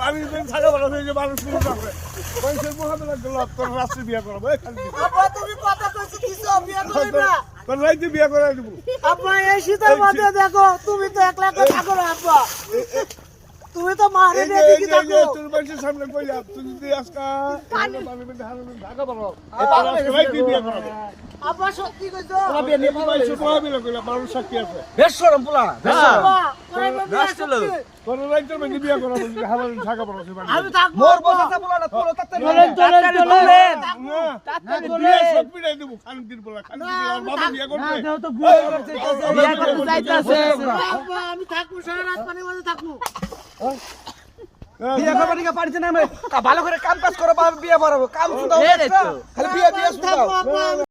আমি থাকা বলা যে মানুষ মানুষের মোহামেলা গেল তোর রাত্রে বিয়ে করাবো তুমি কথা কইছো কিছু বিয়ে করবে না তোর রাইতে বিয়ে করে দেবো আব্বা এই শীতের মধ্যে দেখো তুমি তো একলা কথা করো আব্বা তুমি তো মারে নিয়ে দেখি থাকো তোর মানুষের সামনে কইলাম তুই যদি আজকা ঢাকা বলো রাইতে বিয়ে করাবো আব্বা সত্যি কইছো তোরা বিয়ে নিয়ে পাইছো মোহামেলা কইলা মানুষ সাক্ষী আছে বেশ শরম পোলা আব্বা করে রাষ্ট্রলোক। তোর রাইতে মধ্যে বিয়ে করাবো হারান ঢাকা বলো আমি থাকবো মোর আব্বা। বসা পোলা না তোর তাতে বিয়ে সব পিড়াই দেবো খানকির বলা খানকির আর বাবা বিয়ে করবে আব্বা আমি থাকবো সারা রাত পানির মধ্যে থাকবো বিয়ে করবার দিকে পারিছে না ভালো করে কাম কাজ করো বিয়ে পড়াবো কাম শুধু খালি বিয়ে শুধু থাকবো আব্বা